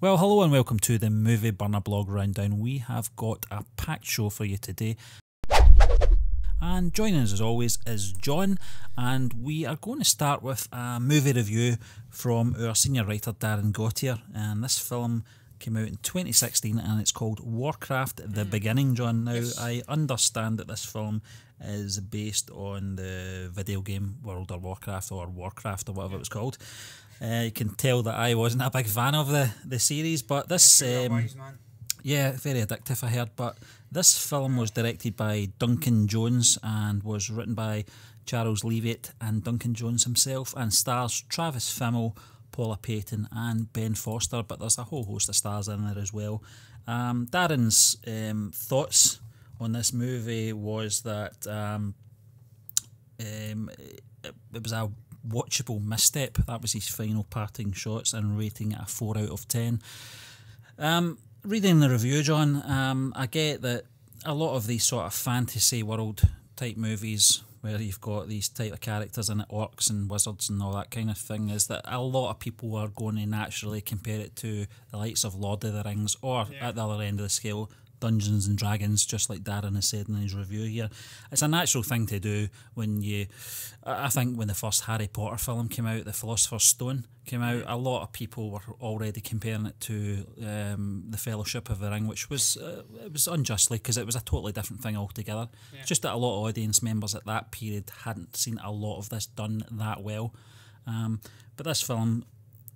Well, hello and welcome to the Movie Burner Blog Rundown. We have got a packed show for you today. And joining us as always is John, and we are going to start with a movie review from our senior writer Darren Gautier. And this film came out in 2016 and it's called Warcraft, The Beginning, John. Now, yes. I understand that this film is based on the video game World of Warcraft or Warcraft or whatever it was called. You can tell that I wasn't a big fan of the series, but this... yeah, very addictive, I heard, but this film was directed by Duncan Jones and was written by Charles Leavitt and Duncan Jones himself, and stars Travis Fimmel, Paula Payton and Ben Foster, but there's a whole host of stars in there as well. Darren's thoughts on this movie was that it was a watchable misstep. That was his final parting shots, and rating it a 4 out of 10. Reading the review, John, I get that a lot of these sort of fantasy world type movies where you've got these type of characters in it, orcs and wizards and all that kind of thing, is that a lot of people are going to naturally compare it to the likes of Lord of the Rings, or at the other end of the scale, Dungeons and Dragons, just like Darren has said in his review here. It's a natural thing to do when you... I think when the first Harry Potter film came out, The Philosopher's Stone came out, a lot of people were already comparing it to The Fellowship of the Ring, which was it was unjustly, because it was a totally different thing altogether. Yeah. Just that a lot of audience members at that period hadn't seen a lot of this done that well. But this film,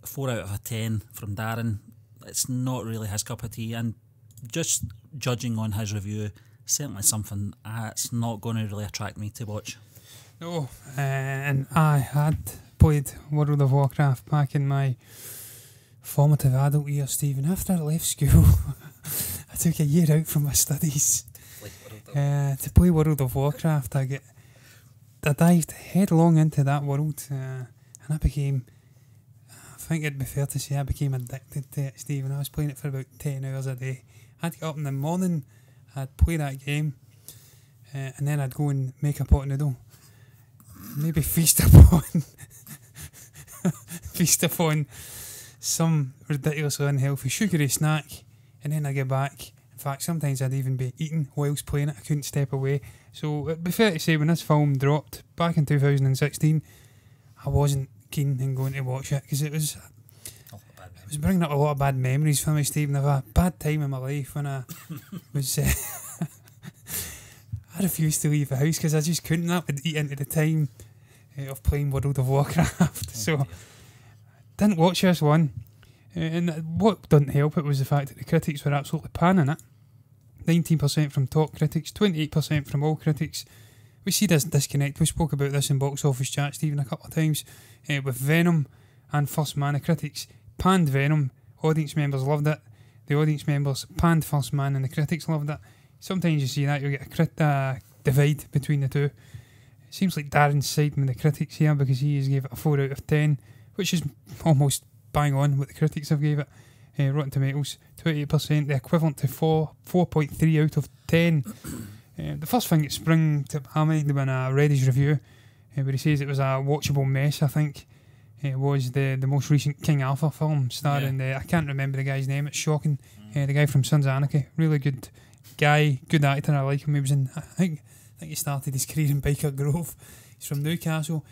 4 out of a 10 from Darren, it's not really his cup of tea, and just judging on his review, certainly something that's not going to really attract me to watch. No, and I had played World of Warcraft back in my formative adult years, Stephen. After I left school, I took a year out from my studies to play World of Warcraft. I dived headlong into that world, and I think it'd be fair to say I became addicted to it, Stephen. I was playing it for about 10 hours a day. I'd get up in the morning, I'd play that game, and then I'd go and make a pot noodle. Maybe feast upon some ridiculously unhealthy sugary snack, and then I'd get back. In fact, sometimes I'd even be eating whilst playing it. I couldn't step away. So it'd be fair to say, when this film dropped back in 2016, I wasn't keen on going to watch it, because it was bringing up a lot of bad memories for me, Stephen, of a bad time in my life when I was... I refused to leave the house because I just couldn't. That would eat into the time of playing World of Warcraft. So, didn't watch this one. And what didn't help it was the fact that the critics were absolutely panning it. 19% from top critics, 28% from all critics. We see this disconnect. We spoke about this in Box Office Chat, Stephen, a couple of times, with Venom and First Man. The critics panned Venom, audience members loved it. The audience members panned First Man and the critics loved it. Sometimes you see that, you'll get a divide between the two. It seems like Darren's siding with the critics here, because he has gave it a 4 out of 10, which is almost bang on what the critics have gave it. Rotten Tomatoes, 28%, the equivalent to 4.3 out of 10. The first thing that sprung to my mind when I read his review, where he says it was a watchable mess, I think, was the most recent King Arthur film starring, I can't remember the guy's name, it's shocking, the guy from Sons of Anarchy. Really good guy, good actor, I like him. He was in, I think he started his career in Biker Grove. He's from Newcastle.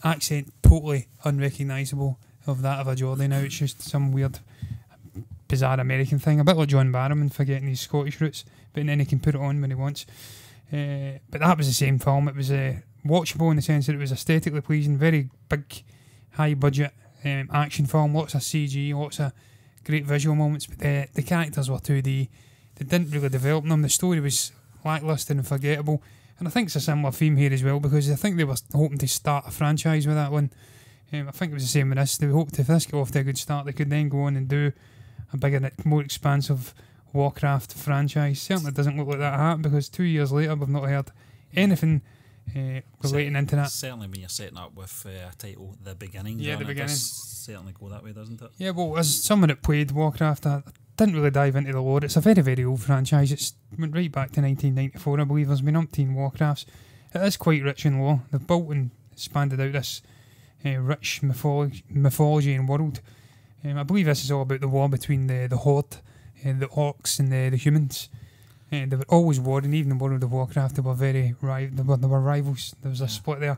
Accent totally unrecognisable of that of a Geordie now. It's just some weird bizarre American thing, a bit like John Barrowman forgetting his Scottish roots, but then he can put it on when he wants. But that was the same film. It was watchable in the sense that it was aesthetically pleasing, very big, high budget action film, lots of CG, lots of great visual moments, but the characters were 2D. They didn't really develop them. The story was lacklustre and forgettable, and I think it's a similar theme here as well, because I think they were hoping to start a franchise with that one. I think it was the same with this. They hoped if this got off to a good start, they could then go on and do a bigger, more expansive Warcraft franchise. Certainly doesn't look like that happened, because 2 years later we've not heard anything relating into that. Certainly when you're setting up with a title, The Beginning. Yeah, The Beginning. It does certainly go that way, doesn't it? Yeah, well, as someone that played Warcraft, I didn't really dive into the lore. It's a very, very old franchise. It went right back to 1994, I believe. There's been umpteen Warcrafts. It is quite rich in lore. They've built and expanded out this rich mythology and world. I believe this is all about the war between the Horde, the Orcs and the humans. They were always warring, even in World of Warcraft. They were they were rivals. There was a split there,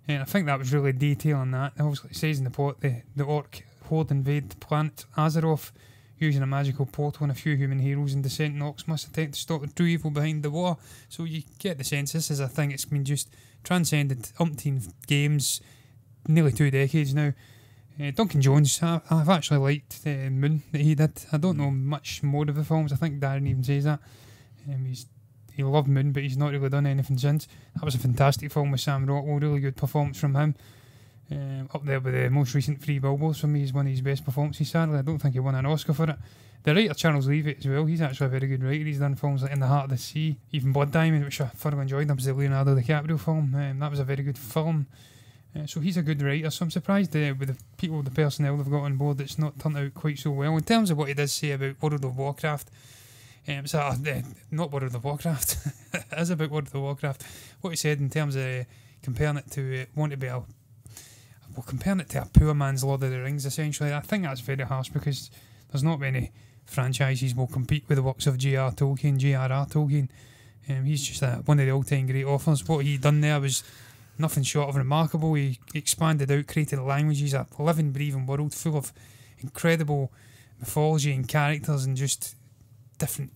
and I think that was really detailing that. Obviously, it says in the plot the Orc Horde invade the planet Azeroth using a magical portal, and a few human heroes and dissenting Orcs must attempt to stop the true evil behind the war. So you get the sense this is a thing. It's been just transcended umpteen games, nearly 2 decades now. Duncan Jones, I've actually liked Moon that he did. I don't know much more of the films. I think Darren even says that. He loved Moon, but he's not really done anything since. That was a fantastic film with Sam Rockwell. Really good performance from him. Up there with the most recent Three Billboards for me is one of his best performances. Sadly, I don't think he won an Oscar for it. The writer Charles Leavitt as well. He's actually a very good writer. He's done films like In the Heart of the Sea, even Blood Diamond, which I thoroughly enjoyed. That was the Leonardo DiCaprio film. That was a very good film. So he's a good writer, so I'm surprised with the personnel they've got on board, it's not turned out quite so well. In terms of what he does say about World of Warcraft, it's not World of Warcraft, it is about World of Warcraft. What he said in terms of comparing it to comparing it to a poor man's Lord of the Rings, essentially, I think that's very harsh because there's not many franchises will compete with the works of J.R.R. Tolkien. He's just one of the all-time great authors. What he done there was nothing short of remarkable. He expanded out, created languages, a living, breathing world full of incredible mythology and characters and just different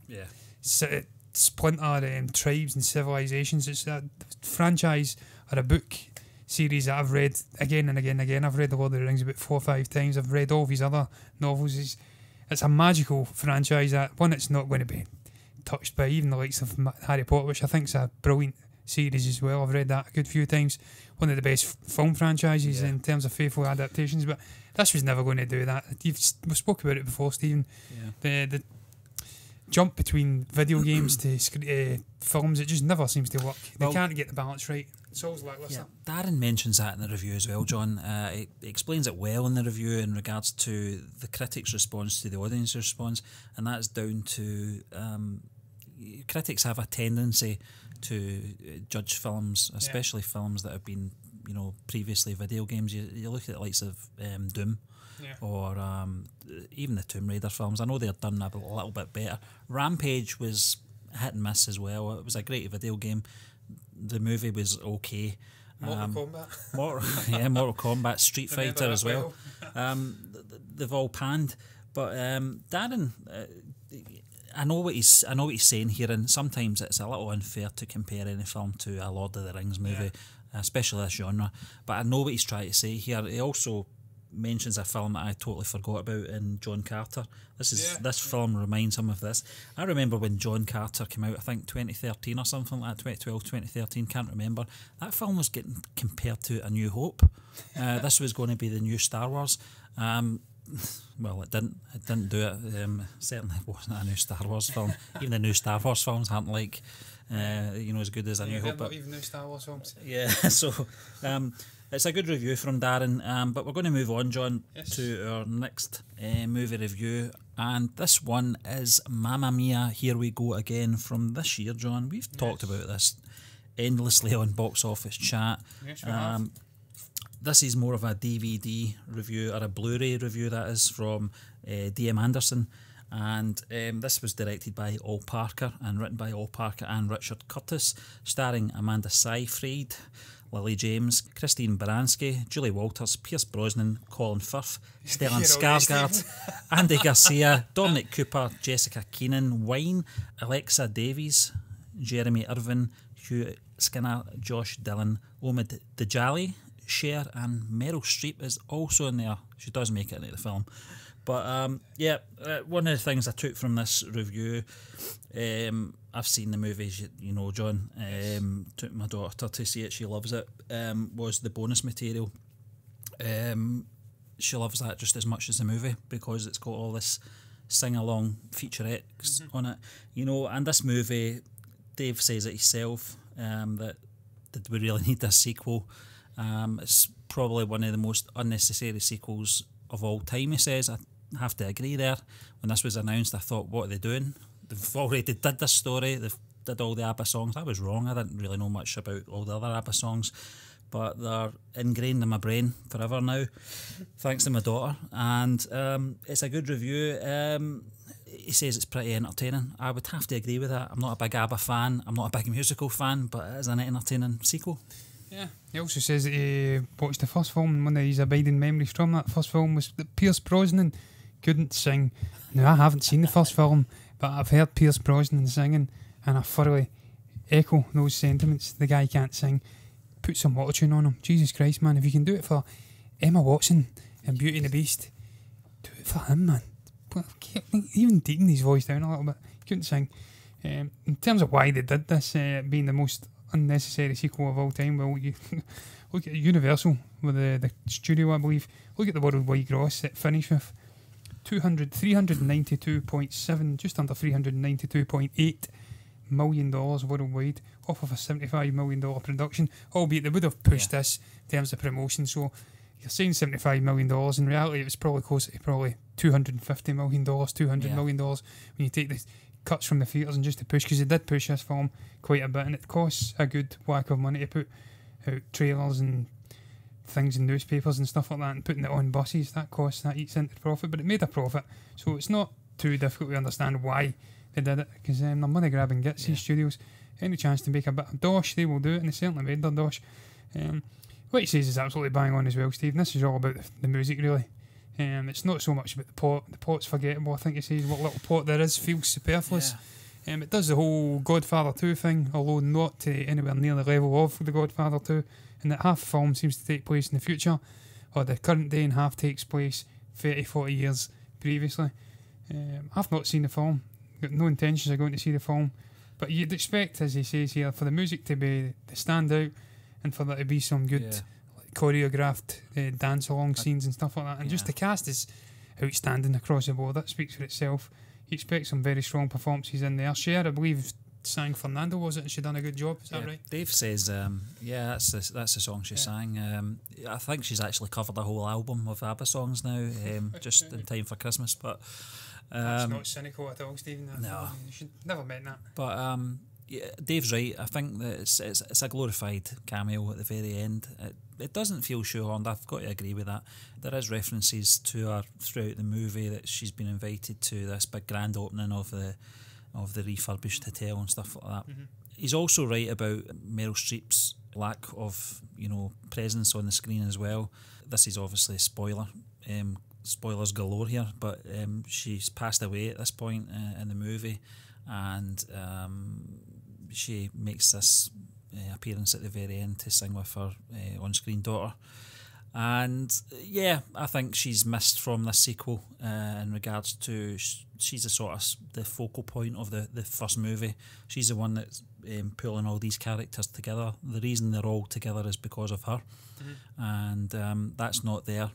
splinter tribes and civilizations. It's a franchise or a book series that I've read again and again and again. I've read The Lord of the Rings about 4 or 5 times. I've read all of his other novels. It's a magical franchise, that one that's not going to be touched by even the likes of Harry Potter, which I think is a brilliant series as well. I've read that a good few times. One of the best film franchises in terms of faithful adaptations, but this was never going to do that. We spoke about it before, Stephen. The jump between video games to films, it just never seems to work. They can't get the balance right. It's always lacklustre. Darren mentions that in the review as well, John. He explains it well in the review in regards to the critics' response to the audience response, and that's down to critics have a tendency to judge films, especially films that have been, previously video games. You look at the likes of Doom or even the Tomb Raider films. I know they're done a little bit better. Rampage was hit and miss as well. It was a great video game. The movie was okay. Mortal Kombat. Mortal Kombat, Street Fighter as well. They've all panned. But Darren, I know what he's saying here, and sometimes it's a little unfair to compare any film to a Lord of the Rings movie, especially this genre. But I know what he's trying to say here. He also mentions a film that I totally forgot about in John Carter. This film reminds him of this. I remember when John Carter came out, I think 2013 or something like that, 2012, 2013, can't remember. That film was getting compared to A New Hope. This was going to be the new Star Wars. Well, it didn't do it. Certainly wasn't a new Star Wars film. Even the new Star Wars films aren't as good as A New Hope. Not even new Star Wars films. Yeah, so it's a good review from Darren, but we're going to move on, John, to our next movie review, and this one is Mamma Mia, Here We Go Again from this year, John. We've talked about this endlessly on Box Office Chat. Yes, we have. This is more of a DVD review, or a Blu-ray review, that is, from D.M. Anderson. And this was directed by Al Parker and written by Al Parker and Richard Curtis, starring Amanda Seyfried, Lily James, Christine Baranski, Julie Walters, Pierce Brosnan, Colin Firth, Stellan Skarsgård, Andy Garcia, Dominic Cooper, Jessica Keenan, Wine, Alexa Davies, Jeremy Irvin, Hugh Skinner, Josh Dillon, Omid Djalali, Cher, and Meryl Streep is also in there. She does make it into the film. But one of the things I took from this review, I've seen the movies, John, took my daughter to see it, she loves it, was the bonus material. She loves that just as much as the movie because it's got all this sing-along featurettes on it. And this movie, Dave says it himself, that did we really need this sequel? It's probably one of the most unnecessary sequels of all time, he says. I have to agree there. When this was announced, I thought, what are they doing? They've already did this story, they've did all the ABBA songs. I was wrong, I didn't really know much about all the other ABBA songs. but they're ingrained in my brain forever now, thanks to my daughter. And it's a good review. He says it's pretty entertaining. I would have to agree with that. I'm not a big ABBA fan. I'm not a big musical fan, but it is an entertaining sequel. Yeah. He also says that he watched the first film, and one of his abiding memories from that first film was that Pierce Brosnan couldn't sing. Now, I haven't seen the first film, but I've heard Pierce Brosnan singing, and I thoroughly echo those sentiments. The guy can't sing. Put some autotune on him. Jesus Christ, man. If you can do it for Emma Watson and Beauty and the Beast, do it for him, man. Even deepen his voice down a little bit. He couldn't sing. In terms of why they did this, being the most unnecessary sequel of all time, well, you look at Universal with the studio, I believe. Look at the worldwide gross it finished with 392.7, just under $392.8 million worldwide, off of a $75 million production, albeit they would have pushed this in terms of promotion. So you're saying $75 million, in reality it was probably closer to probably $250 million, $200 million when you take the cuts from the theatres and just to push, because they did push this film quite a bit, and it costs a good whack of money to put out trailers and things in newspapers and stuff like that, and putting it on buses. That eats into the profit, but it made a profit, so it's not too difficult to understand why they did it, because they're money grabbing gets these studios. Any chance to make a bit of dosh, they will do it, and they certainly made their dosh. What he says is absolutely bang on as well, Steve. This is all about the music, really. It's not so much about the pot. The pot's forgettable. I think he says what little pot there is feels superfluous. It does the whole Godfather 2 thing, although not to anywhere near the level of the Godfather 2, and that half the film seems to take place in the future, or the current day, and half takes place 30, 40 years previously. I've not seen the film, got no intentions of going to see the film, but you'd expect, as he says here, for the music to stand out, and for there to be some good choreographed dance-along scenes and stuff like that, and just the cast is outstanding across the board. That speaks for itself. You expect some very strong performances in there. Cher, I believe, sang Fernando, was it? And she done a good job. Is that right? Dave says, that's the song she sang. I think she's actually covered a whole album of ABBA songs now, just in time for Christmas. But that's not cynical at all, Stephen. No, you should never meant that. But Dave's right. I think that it's a glorified cameo at the very end. It doesn't feel shoehorned. I've got to agree with that. There is references to her throughout the movie, that she's been invited to this big grand opening of the refurbished hotel and stuff like that. Mm-hmm. He's also right about Meryl Streep's lack of presence on the screen as well. This is obviously a spoiler. Spoilers galore here, but she's passed away at this point in the movie, and she makes this appearance at the very end to sing with her on-screen daughter. And I think she's missed from this sequel in regards to she's the focal point of the first movie. She's the one that's pulling all these characters together. The reason they're all together is because of her, and that's not there.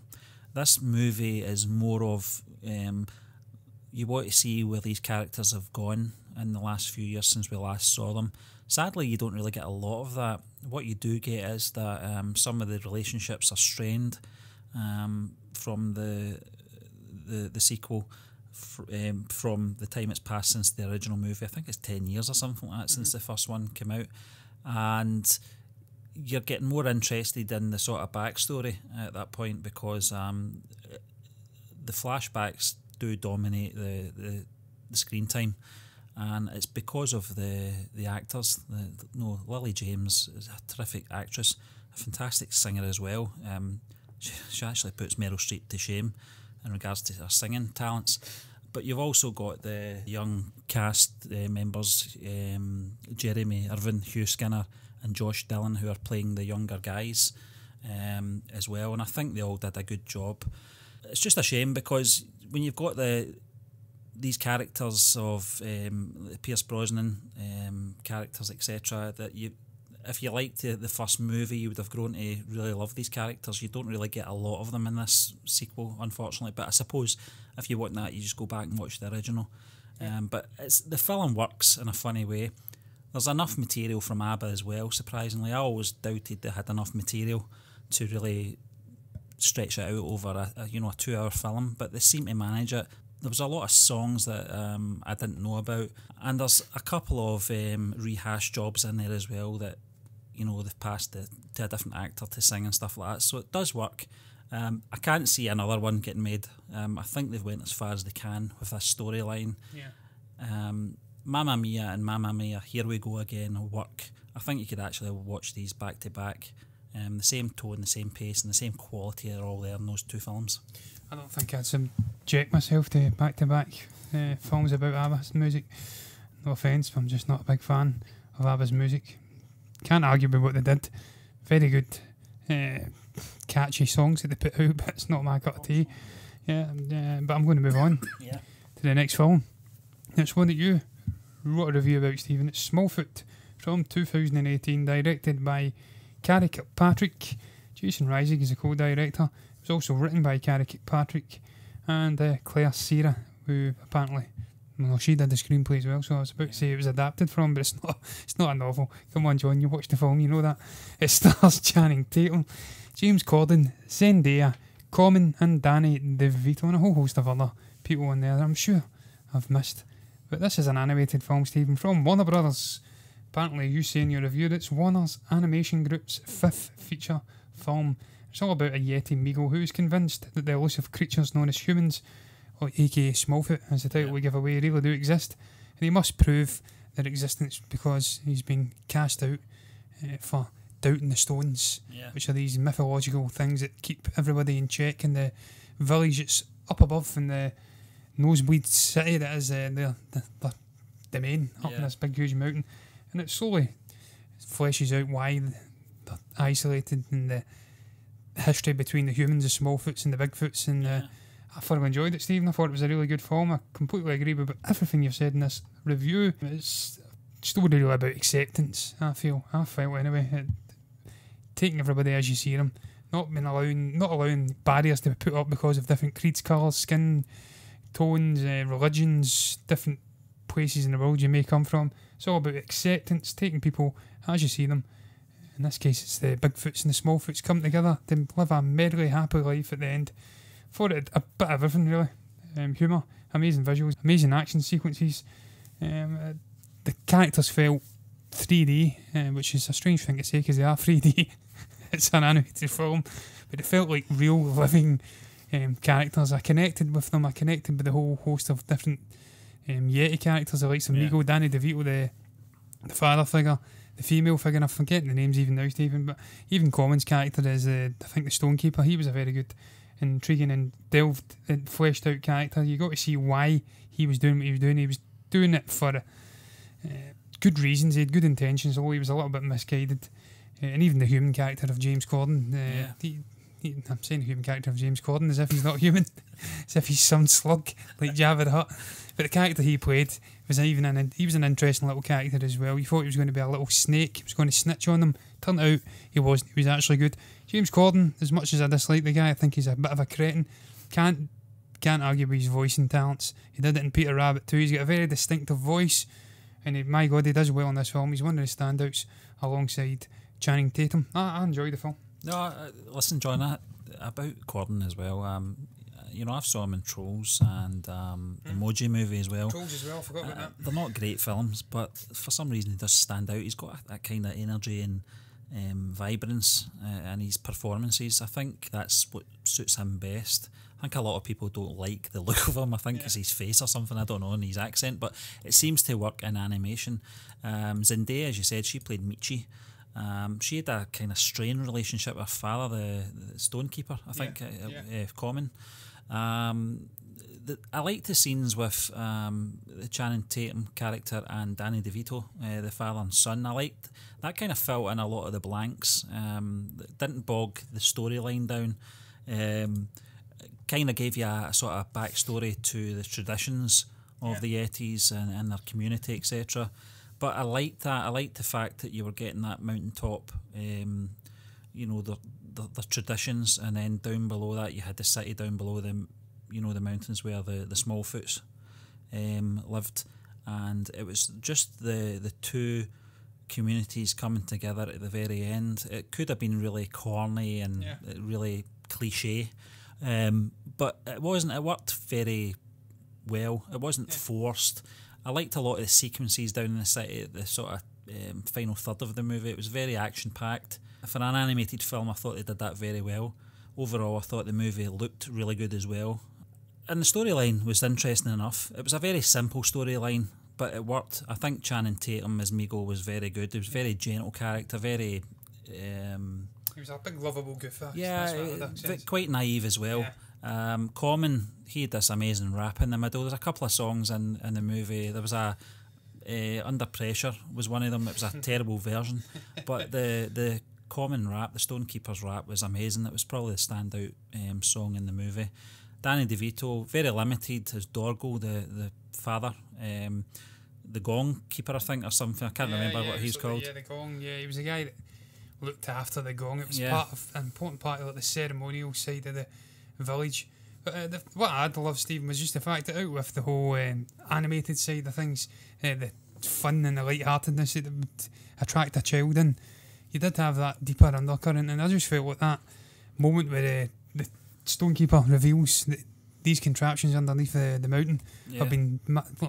This movie is more of you want to see where these characters have gone in the last few years since we last saw them. Sadly, you don't really get a lot of that. What you do get is that some of the relationships are strained from the sequel, from the time it's passed since the original movie. I think it's 10 years or something like that since the first one came out. And you're getting more interested in the sort of backstory at that point, because the flashbacks do dominate the screen time. And it's because of the actors. Lily James is a terrific actress, a fantastic singer as well. She actually puts Meryl Streep to shame in regards to her singing talents. But you've also got the young cast members, Jeremy Irvin, Hugh Skinner and Josh Dillon, who are playing the younger guys as well. And I think they all did a good job. It's just a shame, because when you've got these characters of Pierce Brosnan characters, etc., that if you liked the first movie, you would have grown to really love these characters. You don't really get a lot of them in this sequel, unfortunately, but I suppose if you want that, you just go back and watch the original. But the film works in a funny way. There's enough material from ABBA as well, surprisingly. I always doubted they had enough material to really stretch it out over a 2-hour film, but they seem to manage it. There was a lot of songs that I didn't know about, and there's a couple of rehash jobs in there as well that you know, they've passed to a different actor to sing and stuff like that. So it does work. I can't see another one getting made. I think they've went as far as they can with this storyline. Yeah. Mamma Mia and Mamma Mia, Here We Go Again will work. I think you could actually watch these back to back. The same tone, the same pace, and the same quality are all there in those two films. I don't think I'd subject myself to back-to-back films about ABBA's music. No offence, but I'm just not a big fan of ABBA's music. Can't argue with what they did. Very good, catchy songs that they put out, but it's not my cup of tea. Yeah, but I'm going to move on to the next film. It's one that you wrote a review about, Stephen. It's Smallfoot from 2018, directed by Carrie Kilpatrick. Jason Reisig is the co-director. It was also written by Carrie Kilpatrick and Claire Sierra, who apparently, well, she did the screenplay as well. So I was about to say it was adapted from, but it's not. It's not a novel. Come on, John, you watched the film, you know that. It stars Channing Tatum, James Corden, Zendaya, Common, and Danny DeVito, and a whole host of other people in there that I'm sure I've missed. But this is an animated film, Stephen, from Warner Brothers. Apparently, you say in your review that it's Warner's Animation Group's 5th feature film. It's all about a Yeti Meagle who is convinced that the elusive creatures known as humans, or aka Smallfoot, as the title we give away, really do exist. And he must prove their existence because he's been cast out for doubting the stones, which are these mythological things that keep everybody in check in the village that's up above in the nosebleed city that is their domain up in this big huge mountain. And it slowly fleshes out why they're isolated and the history between the humans, the Smallfoots and the Bigfoots. And I thoroughly enjoyed it, Stephen. I thought it was a really good film. I completely agree with everything you've said in this review. It's a story really about acceptance, I felt anyway. Taking everybody as you see them, not allowing barriers to be put up because of different creeds, colours, skin tones, religions, different places in the world you may come from. It's all about acceptance, taking people as you see them. In this case, it's the Bigfoots and the Smallfoots come together to live a merrily happy life at the end. For it, a bit of everything really. Humour, amazing visuals, amazing action sequences. The characters felt 3D, which is a strange thing to say because they are 3D. It's an animated film, but it felt like real living characters. I connected with them. I connected with the whole host of different Yeti characters, the likes of Migo, Danny DeVito, the father figure, the female figure. I'm forgetting the names even now, Stephen, but even Common's character is, I think, the Stonekeeper. He was a very good, intriguing and delved and fleshed out character. You got to see why he was doing what he was doing. He was doing it for good reasons. He had good intentions, although he was a little bit misguided. And even the human character of James Corden, I'm saying the human character of James Corden as if he's not human, as if he's some slug like Jabba the Hutt. But the character he played was he was an interesting little character as well. You thought he was going to be a little snake, he was going to snitch on them. Turned out he wasn't. He was actually good. James Corden, as much as I dislike the guy, I think he's a bit of a cretin. Can't argue with his voicing talents. He did it in Peter Rabbit too. He's got a very distinctive voice, and my God, he does well in this film. He's one of the standouts alongside Channing Tatum. I enjoyed the film. No, listen, John, about Corden as well. I've saw him in Trolls and Emoji Movie as well. Trolls as well, I forgot about that. They're not great films, but for some reason he does stand out. He's got that kind of energy and vibrance in his performances. I think that's what suits him best. I think a lot of people don't like the look of him. I think it's his face or something, I don't know, and his accent, but it seems to work in animation. Zendaya, as you said, she played Michi. She had a kind of strained relationship with her father, the Stonekeeper, I think, Common. I liked the scenes with the Channing Tatum character and Danny DeVito, the father and son. I liked that kind of filled in a lot of the blanks. It didn't bog the storyline down. Kind of gave you a sort of backstory to the traditions of the Yetis and their community, etc. But I liked that. I liked the fact that you were getting that mountaintop, the traditions, and then down below that you had the city down below them, the mountains where the Smallfoots lived, and it was just the two communities coming together at the very end. It could have been really corny and really cliche, but it wasn't. It worked very well. It wasn't forced. I liked a lot of the sequences down in the city, the sort of final third of the movie. It was very action-packed. For an animated film, I thought they did that very well. Overall, I thought the movie looked really good as well. And the storyline was interesting enough. It was a very simple storyline, but it worked. I think Channing Tatum as Meagle was very good. He was a very gentle character, very... he was a big lovable goof. Yeah, quite naive as well. Yeah. Common, he had this amazing rap in the middle. There's a couple of songs in the movie. There was a Under Pressure was one of them. It was a terrible version, but the Common rap, the Stonekeeper's rap, was amazing. It was probably the standout song in the movie. Danny DeVito, very limited as Dorgo, the father, the Gong Keeper, I think, or something. I can't remember what he's called. Yeah, the Gong. Yeah, he was a guy that looked after the Gong. It was part of an important part of the ceremonial side of the village. But what I'd love, Stephen, was just the fact that out with the whole animated side of things, the fun and the lightheartedness that would attract a child in, you did have that deeper undercurrent, and I just felt like that moment where the Stonekeeper reveals that these contraptions underneath the mountain have been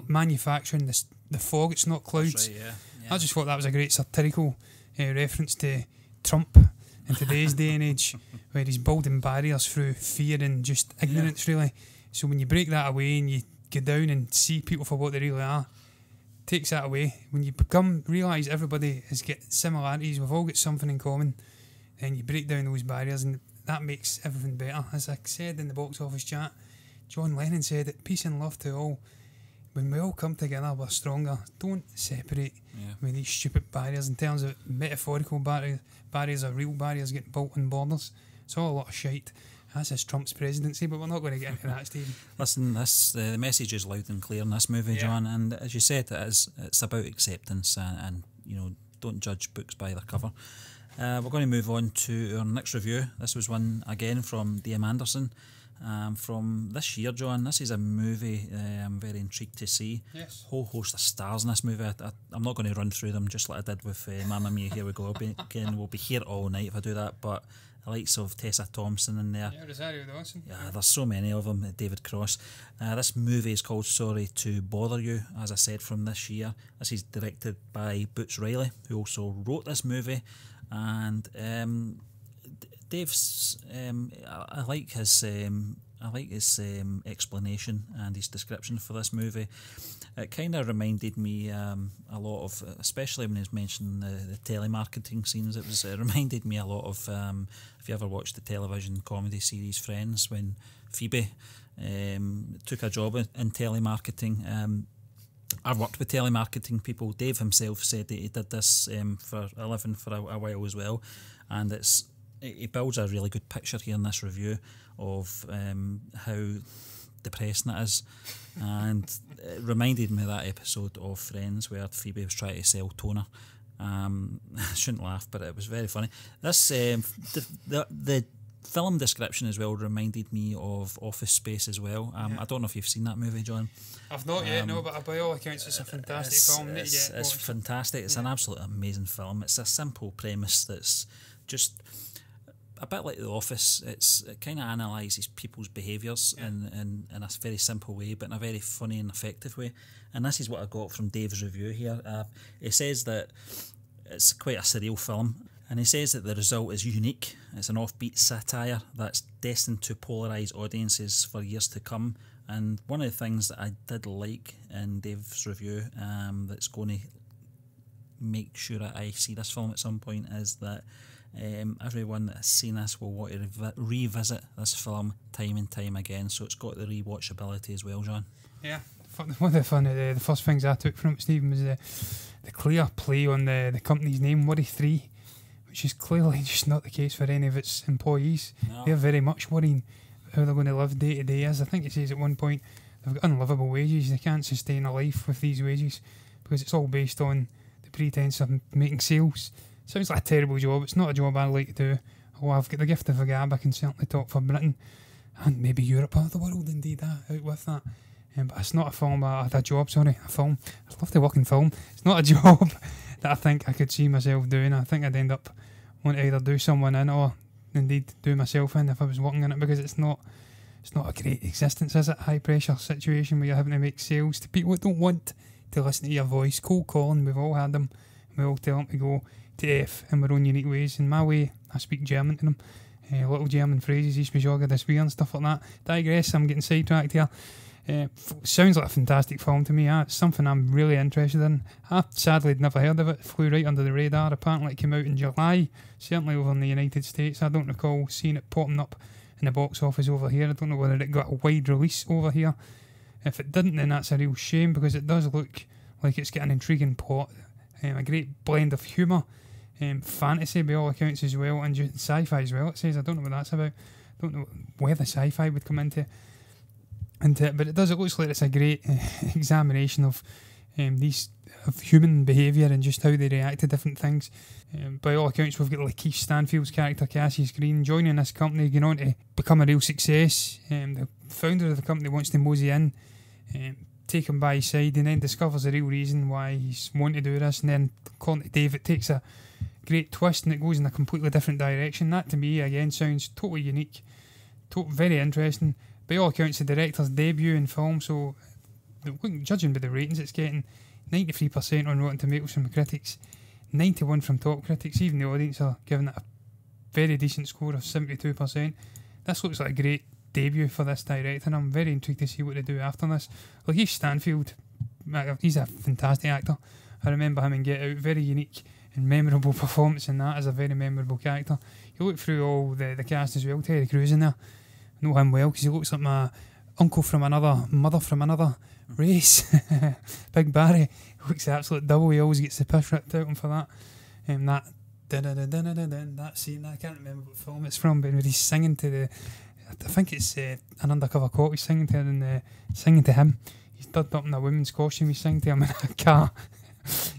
manufacturing the fog. It's not clouds. Right, I just thought that was a great satirical reference to Trump in today's day and age, where he's building barriers through fear and just ignorance, really. So when you break that away and you go down and see people for what they really are, takes that away. When you realise everybody has got similarities, we've all got something in common, and you break down those barriers, and that makes everything better. As I said in the box office chat, John Lennon said that peace and love to all. When we all come together, we're stronger. Don't separate with these stupid barriers in terms of metaphorical barriers or real barriers getting built on borders. It's all a lot of shite. That's his Trump's presidency, but we're not going to get into that, Stephen. Listen, the message is loud and clear in this movie, John, and as you said, it's about acceptance and don't judge books by their cover. We're going to move on to our next review. This was one again from D.M. Anderson from this year, John. This is a movie I'm very intrigued to see. Yes. Whole host of stars in this movie. I'm not going to run through them just like I did with Mamma Mia, Here We Go. We'll be here all night if I do that, but the likes of Tessa Thompson in there. Yeah, Rosario Dawson. Yeah, there's so many of them. David Cross. This movie is called Sorry to Bother You, as I said, from this year. This is directed by Boots Riley, who also wrote this movie. And Dave's, I like his explanation and his description for this movie. It kind of reminded me a lot of, especially when he's mentioning the telemarketing scenes. It reminded me a lot of if you ever watched the television comedy series Friends, when Phoebe took a job in telemarketing. I've worked with telemarketing people. Dave himself said that he did this for a living for a while as well, and he builds a really good picture here in this review of how depressing it is, and it reminded me of that episode of Friends where Phoebe was trying to sell toner. I shouldn't laugh, but it was very funny. This the film description as well reminded me of Office Space as well. I don't know if you've seen that movie, John. I've not yet, no, but by all accounts it's a fantastic film. It's fantastic. It's an absolute amazing film. It's a simple premise that's just a bit like The Office. It kind of analyses people's behaviours in a very simple way, but in a very funny and effective way. And this is what I got from Dave's review here. He says that it's quite a surreal film, and he says that the result is unique. It's an offbeat satire that's destined to polarise audiences for years to come. And one of the things that I did like in Dave's review that's going to make sure that I see this film at some point is that everyone that has seen this will want to revisit this film time and time again. So it's got the rewatchability as well, John. Yeah, one of the first things I took from it, Stephen, was the clear play on the company's name, Worry 3, which is clearly just not the case for any of its employees. No. They're very much worrying how they're going to live day to day. As I think it says at one point, they've got unlivable wages. They can't sustain a life with these wages because it's all based on the pretense of making sales. Sounds like a terrible job. It's not a job I like to do. Oh, I've got the gift of the gab. I can certainly talk for Britain and maybe Europe or the world, indeed, out with that. But it's not a film, a job, sorry, a film. I'd love to work in film. It's not a job that I think I could see myself doing. I think I'd end up wanting to either do someone in or indeed do myself in if I was working in it, because it's not a great existence, is it? High pressure situation where you're having to make sales to people that don't want to listen to your voice. Cold calling, we've all had them. we all tell them to go to F in our own unique ways. In my way, I speak German to them. Little German phrases, ich besorge das Bier and stuff like that. Digress, I'm getting sidetracked here. Sounds like a fantastic film to me. It's something I'm really interested in. I sadly had never heard of it. Flew right under the radar. Apparently it came out in July, certainly over in the United States. I don't recall seeing it popping up in the box office over here. I don't know whether it got a wide release over here. If it didn't, then that's a real shame, because it does look like it's got an intriguing plot, a great blend of humour, fantasy by all accounts as well, and sci-fi as well. It says, I don't know what that's about. I don't know whether sci-fi would come into it, but it looks like it's a great examination of of human behaviour and just how they react to different things. By all accounts, we've got Lakeith Stanfield's character Cassius Green joining this company, going on to become a real success. The founder of the company wants to mosey in, take him by his side, and then discovers the real reason why he's wanting to do this. And then, according to Dave, it takes a great twist and it goes in a completely different direction. That to me again sounds totally unique, very interesting. By all accounts, the director's debut in film, so judging by the ratings, it's getting 93% on Rotten Tomatoes from critics, 91% from top critics. Even the audience are giving it a very decent score of 72%. This looks like a great debut for this director, and I'm very intrigued to see what they do after this. Lakeith Stanfield, he's a fantastic actor. I remember him in Get Out, very unique and memorable performance in that, as a very memorable character. You look through all the cast as well. Terry Crews in there, I know him well because he looks like my uncle from another mother from another race. Big Barry looks absolute double. He always gets the piss ripped out of him for that. That scene, I can't remember what film it's from, but he's singing to the, I think it's an undercover cop. He's singing to her and singing to him. He's dubbed up in a woman's costume. He's singing to him in a car.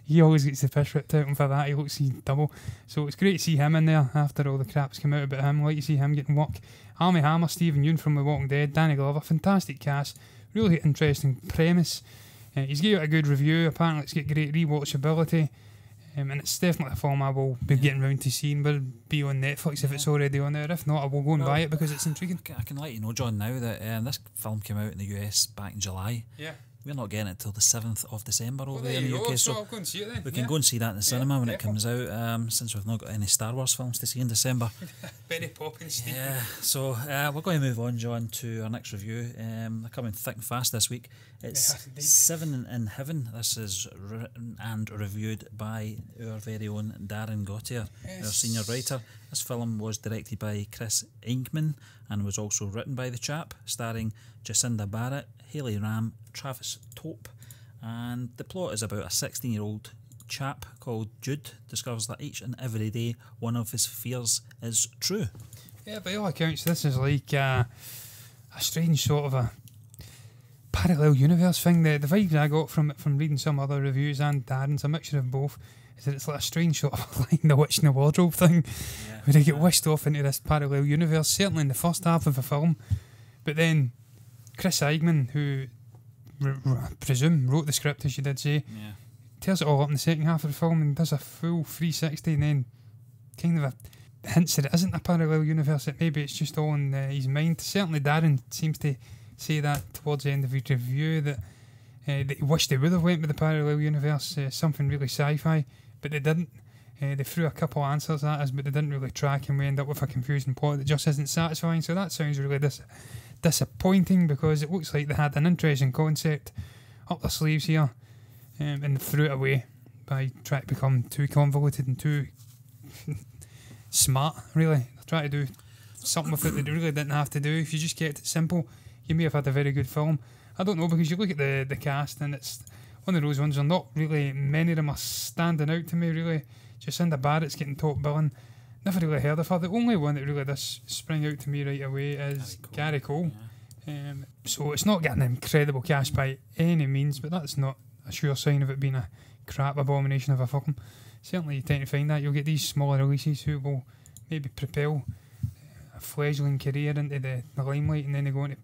He always gets the piss ripped out of him for that. He looks double. So it's great to see him in there after all the crap's come out about him. I like to see him getting work. Armie Hammer, Stephen Yeun from The Walking Dead, Danny Glover, fantastic cast, really interesting premise. He's given it a good review. Apparently it's got great rewatchability, and it's definitely a film I will be getting round to seeing. Will be on Netflix if it's already on there. If not, I will go and buy it because it's intriguing. I can let you know, John, now that this film came out in the US back in July. Yeah. We're not getting it till the 7th of December over there in the UK, so I'll go and see it then. We can go and see that in the cinema when it comes out, since we've not got any Star Wars films to see in December. Very popping Steve. Yeah, so we're going to move on, John, to our next review. They're coming thick and fast this week. It's Seven in Heaven. This is written and reviewed by our very own Darren Gautier, our senior writer. This film was directed by Chris Eichman and was also written by the chap, starring Jacinda Barrett, Haley Ram, Travis Tope, and the plot is about a 16-year-old chap called Jude discovers that each and every day one of his fears is true. Yeah, by all accounts, this is like a strange sort of a parallel universe thing. The vibes I got from reading some other reviews and Darren's, a mixture of both, is that it's like a strange sort of like the Witch in the Wardrobe thing, where they get whisked off into this parallel universe, certainly in the first half of the film. But then Chris Eichman, who I presume wrote the script, as you did say, tears it all up in the second half of the film and does a full 360, and then kind of hints that it isn't a parallel universe, that maybe it's just all in his mind. Certainly Darren seems to say that towards the end of his review, that he wished they would have went with the parallel universe, something really sci-fi, but they didn't. They threw a couple of answers at us, but they didn't really track, and we end up with a confusing plot that just isn't satisfying. So that sounds really disappointing, because it looks like they had an interesting concept up their sleeves here, and threw it away by trying to become too convoluted and too smart, really. They're trying to do something with it that they really didn't have to do. If you just kept it simple, you may have had a very good film. I don't know, because you look at the cast and it's one of those ones where not really many of them are standing out to me, really. Jacinda Barrett's getting top billing. Never really heard of her. The only one that really does spring out to me right away is Gary Cole. So it's not getting an incredible cast by any means, but that's not a sure sign of it being a crap abomination of a film. Certainly you tend to find that. You'll get these smaller releases who will maybe propel a fledgling career into the limelight, and then they go on to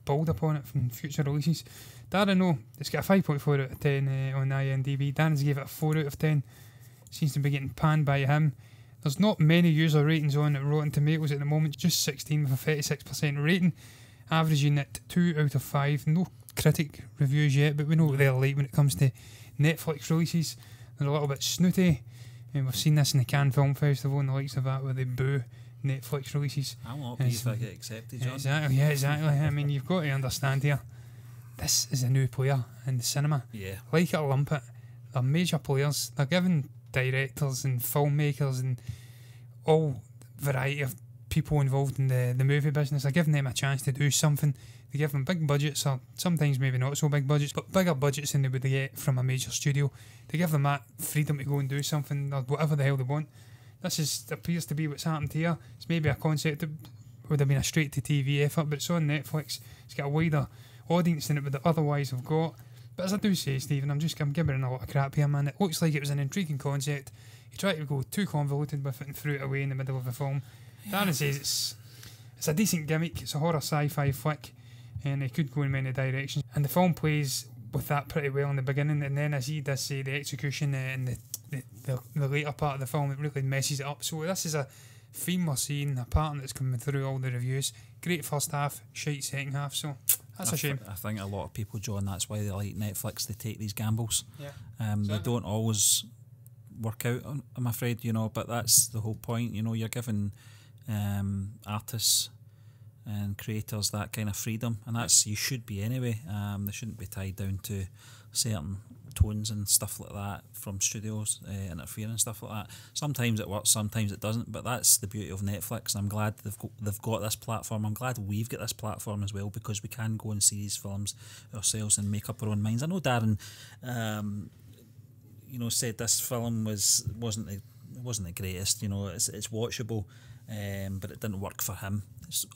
build upon it from future releases. Darren, no, it's got a 5.4 out of 10 on IMDb. Darren's gave it a 4 out of 10. Seems to be getting panned by him. There's not many user ratings on Rotten Tomatoes at the moment, just 16 with a 36% rating, averaging at 2 out of 5. No critic reviews yet, but we know what they're like when it comes to Netflix releases. They're a little bit snooty, and we've seen this in the Cannes Film Festival and the likes of that, where they boo Netflix releases. I won't be if I get accepted, John. Exactly, yeah, exactly. I mean, you've got to understand here, this is a new player in the cinema. Yeah. Like it or lump it, they're major players. They're giving directors and filmmakers and all variety of people involved in the movie business, they're giving them a chance to do something. They give them big budgets, or sometimes maybe not so big budgets, but bigger budgets than they would get from a major studio. They give them that freedom to go and do something, or whatever the hell they want. This appears to be what's happened here. It's maybe a concept that would have been a straight-to-TV effort, but it's on Netflix. It's got a wider audience than it would otherwise have got. But as I do say, Stephen, I'm giving a lot of crap here, man. It looks like it was an intriguing concept. You try to go too convoluted with it and threw it away in the middle of the film. Yeah. Darren says it's a decent gimmick. It's a horror sci-fi flick, and it could go in many directions. And the film plays with that pretty well in the beginning, and then, as he does say, the execution and the later part of the film, it really messes it up. So this is a theme we're seeing, a pattern that's coming through all the reviews. Great first half, shite second half. So that's a shame. I think a lot of people, John, that's why they like Netflix. They take these gambles. Yeah. They don't always work out, I'm afraid, but that's the whole point. You're giving artists and creators that kind of freedom, and that's, you should be anyway. They shouldn't be tied down to certain tones and stuff like that from studios interfering and stuff like that. Sometimes it works, sometimes it doesn't, but that's the beauty of Netflix, and I'm glad they've got this platform. I'm glad we've got this platform as well, because we can go and see these films ourselves and make up our own minds. I know Darren said this film wasn't the greatest. It's watchable, but it didn't work for him.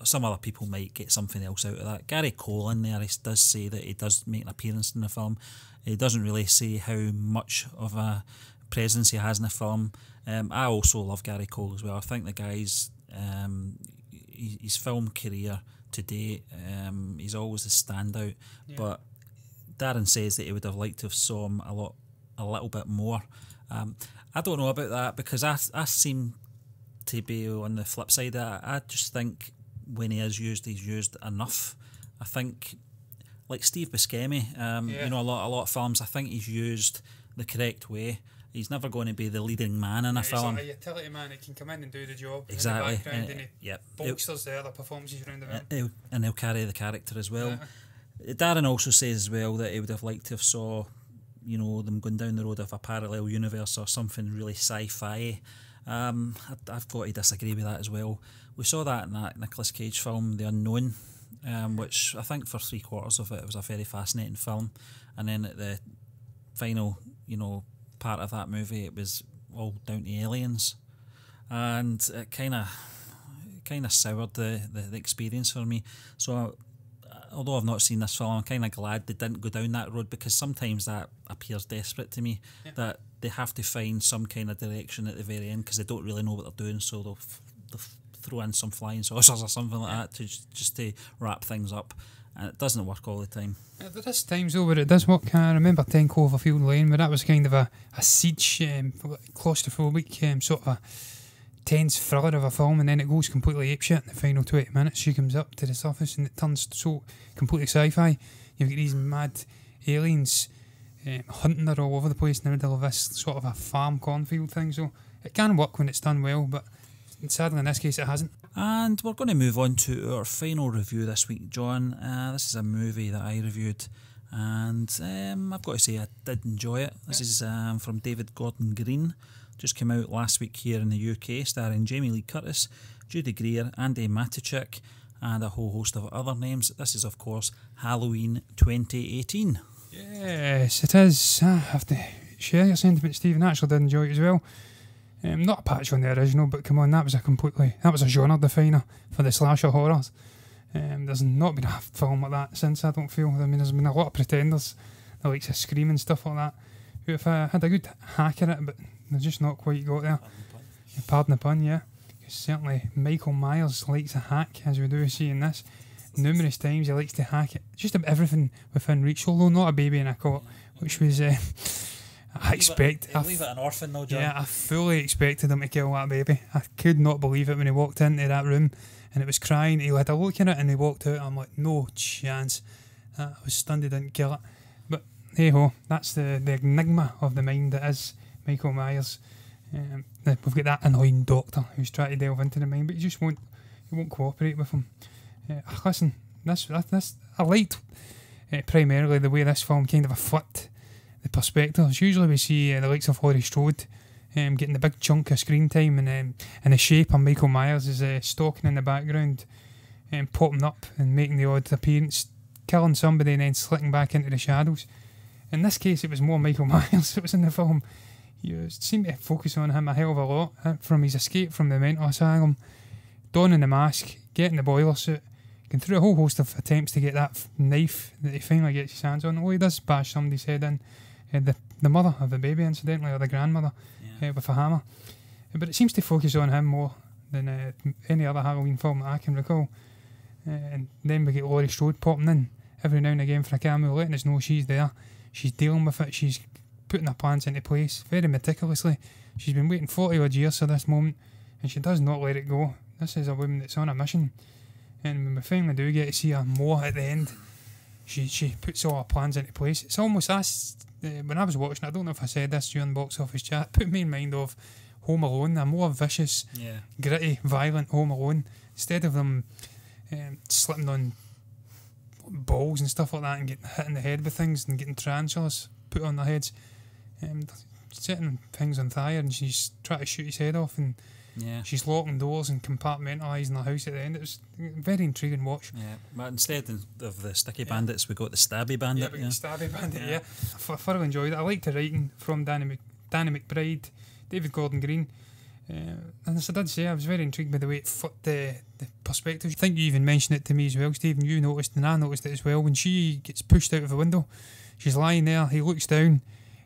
Some other people might get something else out of that. Gary Cole in there, he does say that he does make an appearance in the film. He doesn't really say how much of a presence he has in the film. I also love Gary Cole as well. I think the guy's his film career to date, he's always a standout. Yeah. But Darren says that he would have liked to have saw him a little bit more. I don't know about that, because I seem to be on the flip side. I just think when he is used, he's used enough. I think, like Steve Buscemi, a lot of films, I think he's used the correct way. He's never going to be the leading man in a film. He's like a utility man who can come in and do the job. Exactly. In the background, and he bolsters the other performances around the room. And he'll carry the character as well. Yeah. Darren also says as well that he would have liked to have saw them going down the road of a parallel universe or something really sci-fi. I've got to disagree with that as well. We saw that in that Nicolas Cage film, The Unknown, which I think for 3/4 of it was a very fascinating film, and then at the final, part of that movie, it was all down to aliens, and it kind of soured the experience for me. So, although I've not seen this film, I'm kind of glad they didn't go down that road, because sometimes that appears desperate to me, that they have to find some kind of direction at the very end because they don't really know what they're doing, so they'll throw in some flying saucers or something like that to just to wrap things up, and it doesn't work all the time. There is times though where it does work. I remember 10 Cloverfield Lane, where that was kind of a siege, claustrophobic, sort of a tense thriller of a film, and then it goes completely apeshit in the final 20 minutes. She comes up to the surface and it turns so completely sci-fi. You've got these mad aliens hunting her all over the place in the middle of this sort of a farm cornfield thing, so it can work when it's done well, but sadly in this case it hasn't. And we're going to move on to our final review this week, John. This is a movie that I reviewed, and I've got to say I did enjoy it. This is from David Gordon Green. Just came out last week here in the UK, starring Jamie Lee Curtis, Judy Greer, Andy Matichak, and a whole host of other names. This is, of course, Halloween 2018. Yes, it is. I have to share your sentiment, Stephen. I actually did enjoy it as well. Not a patch on the original, but come on, that was a genre definer for the slasher horrors. There's not been a film like that since, I don't feel. I mean, there's been a lot of pretenders, the likes of Scream and stuff like that, who have had a good hack at it, but they're just not quite got there. Pardon the pun, yeah. Certainly Michael Myers likes a hack, as we do see in this. Numerous times he likes to hack it. Just about everything within reach, although not a baby in a cot, which was... I expect... Leave it an orphan though, John. Yeah, I fully expected him to kill that baby. I could not believe it when he walked into that room and it was crying. He had a look in it and he walked out. I'm like, no chance. I was stunned he didn't kill it. But hey ho, that's the enigma of the mind that is Michael Myers. We've got that annoying doctor who's trying to delve into the mind, but he won't cooperate with him. Listen, this I liked primarily the way this film kind of flipped the perspectives. Usually we see the likes of Laurie Strode getting the big chunk of screen time, and the shape of Michael Myers is stalking in the background and popping up and making the odd appearance, killing somebody and then slipping back into the shadows. In this case, it was more Michael Myers that was in the film. You seem to focus on him a hell of a lot, from his escape from the mental asylum, donning the mask, getting the boiler suit, going through a whole host of attempts to get that knife that he finally gets his hands on. Oh, he does bash somebody's head in, the mother of the baby, incidentally, or the grandmother, with a hammer. But it seems to focus on him more than any other Halloween film that I can recall. And then we get Laurie Strode popping in every now and again for a cameo, letting us know she's there. She's dealing with it. She's putting her plans into place very meticulously. She's been waiting 40 odd years for this moment, and she does not let it go. This is a woman that's on a mission, and when we finally do get to see her more at the end, she puts all her plans into place. It's almost when I was watching, I don't know if I said this during box office chat, it put me in mind of Home Alone, a more vicious, gritty, violent Home Alone. Instead of them slipping on balls and stuff like that and getting hit in the head with things and getting tarantulas put on their heads, setting things on fire, and she's trying to shoot his head off, and she's locking doors and compartmentalising the house at the end. It was a very intriguing watch. Yeah, but instead of the sticky bandits, we got the stabby bandit. Yeah, we got the stabby bandit. I thoroughly enjoyed it. I liked the writing from Danny McBride, David Gordon Green. And as I did say, I was very intrigued by the way it flipped the perspective. I think you even mentioned it to me as well, Stephen. You noticed, and I noticed it as well, when she gets pushed out of the window. She's lying there, he looks down,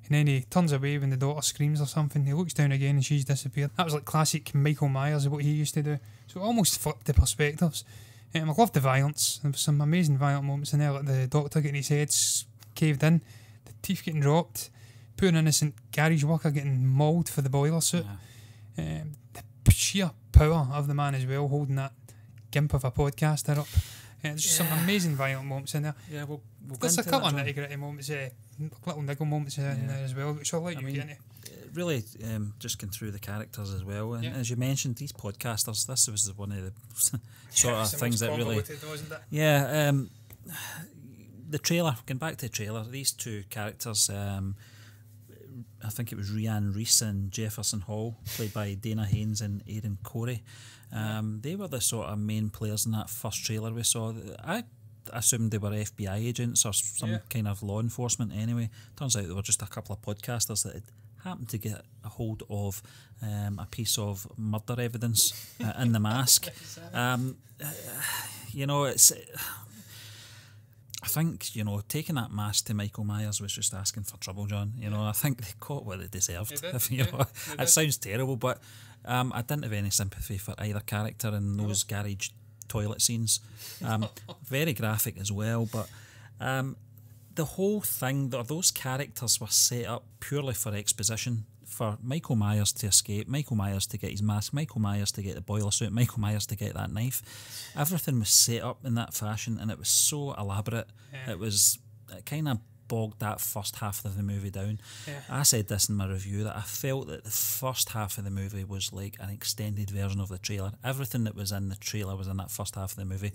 and then he turns away when the daughter screams or something. He looks down again and she's disappeared. That was like classic Michael Myers, what he used to do. So it almost flipped the perspectives. I loved the violence. There was some amazing violent moments in there, like the doctor getting his head caved in, the teeth getting dropped, poor innocent garage worker getting mauled for the boiler suit. The sheer power of the man as well, holding that gimp of a podcaster up. There's just some amazing violent moments in there. Yeah, we'll there's a couple of nitty gritty moments, little niggle moments in there as well, which I'll let you get into. Really, just going through the characters as well, and as you mentioned, these podcasters. This was one of the sort of things that really, wasn't it? The trailer. Going back to the trailer, these two characters. I think it was Rhiannon Reese and Jefferson Hall, played by Dana Haynes and Aaron Corey. They were the sort of main players in that first trailer we saw. I assumed they were FBI agents or some kind of law enforcement anyway. Turns out they were just a couple of podcasters that had happened to get a hold of a piece of murder evidence in the mask. It's... I think, taking that mask to Michael Myers was just asking for trouble, John. I think they got what they deserved. It sounds terrible, but I didn't have any sympathy for either character in those garage toilet scenes. Very graphic as well, but the whole thing, those characters were set up purely for exposition, for Michael Myers to escape, Michael Myers to get his mask, Michael Myers to get the boiler suit, Michael Myers to get that knife. Everything was set up in that fashion, and it was so elaborate. It kind of bogged that first half of the movie down. I said this in my review, that I felt that the first half of the movie was like an extended version of the trailer. Everything that was in the trailer was in that first half of the movie.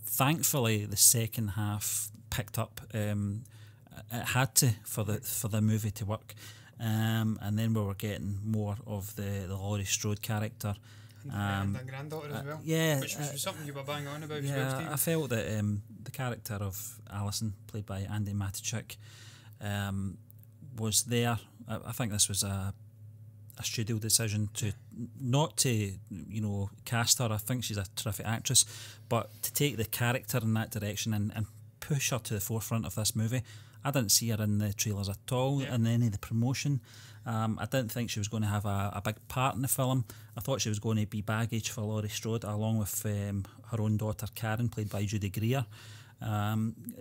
Thankfully, the second half picked up. It had to for the movie to work. And then we were getting more of the Laurie Strode character. And the granddaughter as well. Which was something you were bang on about as well, Steve. I felt that the character of Alison, played by Andy Matichuk, was there. I think this was a studio decision not to cast her. I think she's a terrific actress, but to take the character in that direction and push her to the forefront of this movie. I didn't see her in the trailers at all, in any of the promotion. I didn't think she was going to have a big part in the film. I thought she was going to be baggage for Laurie Strode, along with her own daughter Karen, played by Judy Greer.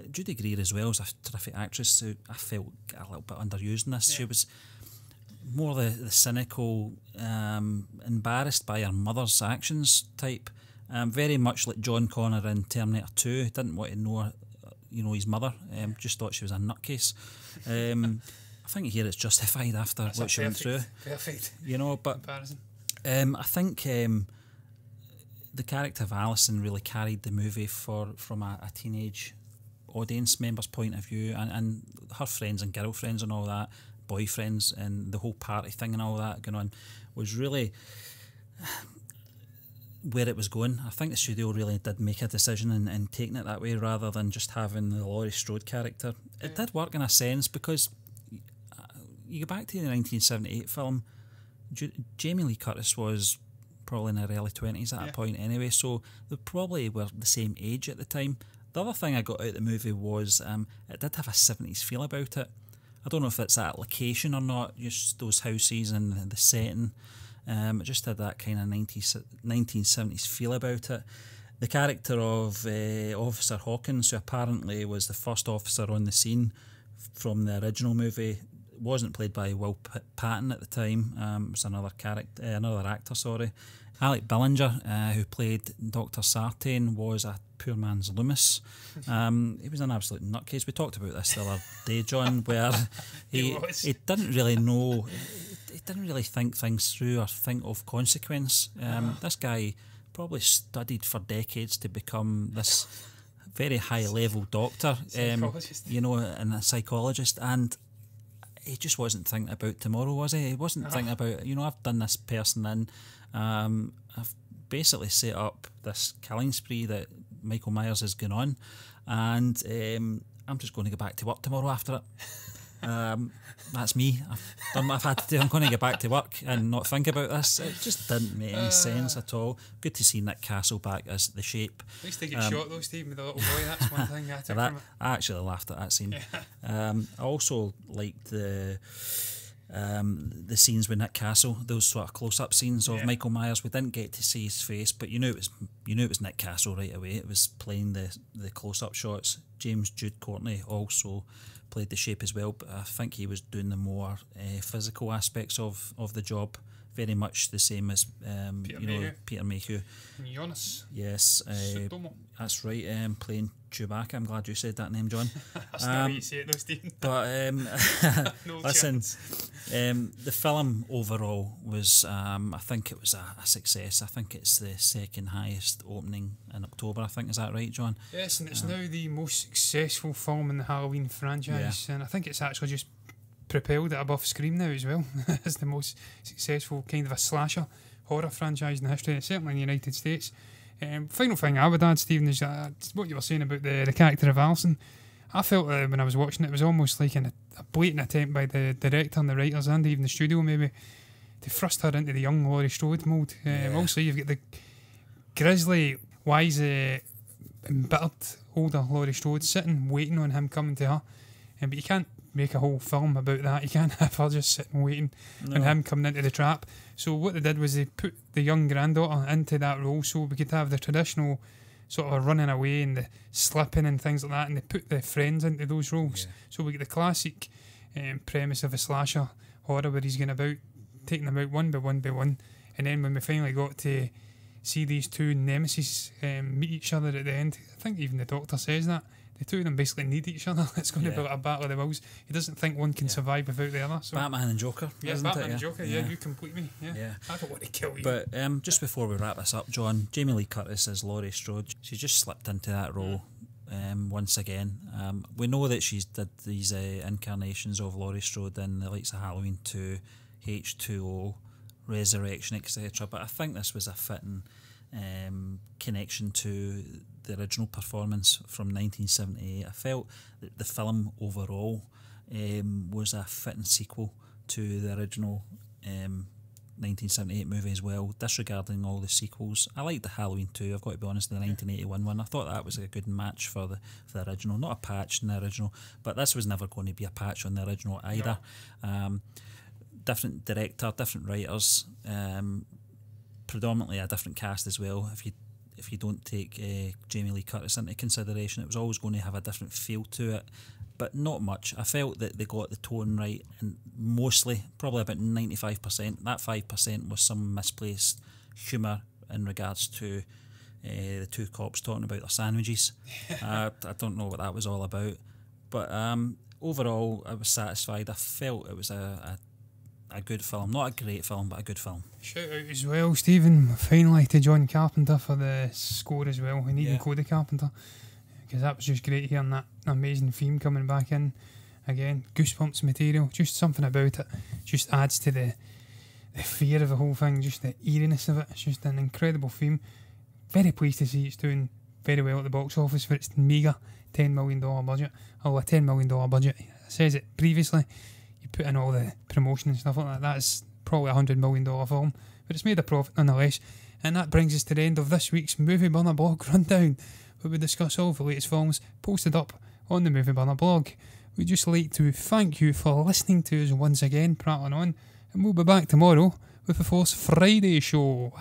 Judy Greer as well is a terrific actress who I felt a little bit underused in this. She was more the cynical, embarrassed by her mother's actions type. Very much like John Connor in Terminator 2. Didn't want to know his mother. Just thought she was a nutcase. I think here it's justified after That's what she went through. Perfect. You know, but comparison. I think the character of Alison really carried the movie from a teenage audience member's point of view, and her friends and girlfriends and all that, boyfriends and the whole party thing and all that going on was really where it was going. I think the studio really did make a decision in taking it that way rather than just having the Laurie Strode character. It did work in a sense because you go back to the 1978 film, Jamie Lee Curtis was probably in her early 20s at that point anyway, so they probably were the same age at the time. The other thing I got out of the movie was it did have a 70s feel about it. I don't know if it's that location or not, just those houses and the setting. It just had that kind of 1970s feel about it. The character of Officer Hawkins, who apparently was the first officer on the scene from the original movie, wasn't played by Will Patton at the time. It was another actor. Sorry, Alec Billinger, who played Dr. Sartain, was a poor man's Loomis. He was an absolute nutcase. We talked about this the other day, John, where he didn't really know. He didn't really think things through or think of consequence. This guy probably studied for decades to become this very high level doctor, you know, and a psychologist, and he just wasn't thinking about tomorrow, was he? He wasn't thinking about, you know, I've done this person in, I've basically set up this killing spree that Michael Myers has gone on, and I'm just going to go back to work tomorrow after it. That's me. I've done what I've had to do. I'm going to get back to work and not think about this. It just didn't make any sense at all. Good to see Nick Castle back as the Shape. At least they get shot though, Steve, with the little boy. That's one thing I took from it. I actually laughed at that scene. I also liked the scenes with Nick Castle, those sort of close-up scenes of Michael Myers. We didn't get to see his face, but you knew it was Nick Castle right away. It was playing the close-up shots. James Jude Courtney also played the Shape as well, but I think he was doing the more physical aspects of the job, very much the same as Peter Mayhew. And Jonas. Yes, that's right. Playing Chewbacca. I'm glad you said that name, John. That's not how you say it, though, Stephen. But no listen, the film overall was, I think it was a success. I think it's the second highest opening in October. I think, is that right, John? Yes, and it's now the most successful film in the Halloween franchise, and I think it's actually just propelled it above Scream now as well. It's the most successful kind of a slasher horror franchise in history, certainly in the United States. Final thing I would add, Stephen, is what you were saying about the character of Alison. I felt when I was watching it was almost like a blatant attempt by the director and the writers and even the studio maybe to thrust her into the young Laurie Strode mould. Also, you've got the grizzly, wise, embittered older Laurie Strode sitting waiting on him coming to her, but you can't make a whole film about that. You can't have her just sitting waiting on him coming into the trap. So what they did was they put the young granddaughter into that role so we could have the traditional sort of a running away and the slipping and things like that, and they put the friends into those roles. So we get the classic premise of a slasher horror where he's going about taking them out one by one, and then when we finally got to see these two nemesis meet each other at the end, I think even the doctor says that the two of them basically need each other. It's going to be like a battle of the wills. He doesn't think one can survive without the other. So. Batman and Joker. Yeah, Batman and Joker. Yeah, you complete me. Yeah. I don't want to kill you. But just before we wrap this up, John, Jamie Lee Curtis as Laurie Strode. She just slipped into that role once again. We know that she's did these incarnations of Laurie Strode in the likes of Halloween 2, H2O, Resurrection, etc. But I think this was a fitting connection to the original performance from 1978. I felt that the film overall was a fitting sequel to the original 1978 movie as well, disregarding all the sequels. I liked the Halloween 2, I've got to be honest, the 1981 one. I thought that was a good match for the original. Not a patch in the original, but this was never going to be a patch on the original either. Different director, different writers, predominantly a different cast as well. If you don't take Jamie Lee Curtis into consideration, it was always going to have a different feel to it, but not much. I felt that they got the tone right, and mostly, probably about 95%. That 5% was some misplaced humour in regards to the two cops talking about their sandwiches. I don't know what that was all about, but overall, I was satisfied. I felt it was a good film. Not a great film, but a good film. Shout out as well, Stephen, finally, to John Carpenter for the score as well, and even Coda Carpenter, because that was just great hearing that amazing theme coming back in again. Goosebumps material, just something about it just adds to the fear of the whole thing, just the eeriness of it. It's just an incredible theme. Very pleased to see it's doing very well at the box office for its meagre $10 million budget. Oh, a $10 million budget. It says it previously. You put in all the promotion and stuff like that. That's probably a $100 million film, but it's made a profit nonetheless. And that brings us to the end of this week's Movie Burner blog rundown, where we discuss all the latest films posted up on the Movie Burner blog. We'd just like to thank you for listening to us once again, prattling on, and we'll be back tomorrow with the Force Friday show.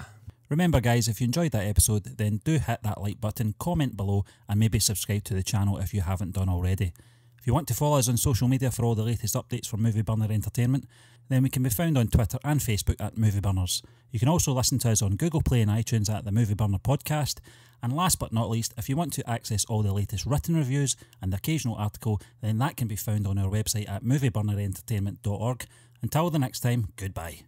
Remember guys, if you enjoyed that episode, then do hit that like button, comment below, and maybe subscribe to the channel if you haven't done already. If you want to follow us on social media for all the latest updates from Movie Burner Entertainment, then we can be found on Twitter and Facebook at Movie Burners. You can also listen to us on Google Play and iTunes at the Movie Burner Podcast. And last but not least, if you want to access all the latest written reviews and the occasional article, then that can be found on our website at movieburnerentertainment.org. Until the next time, goodbye.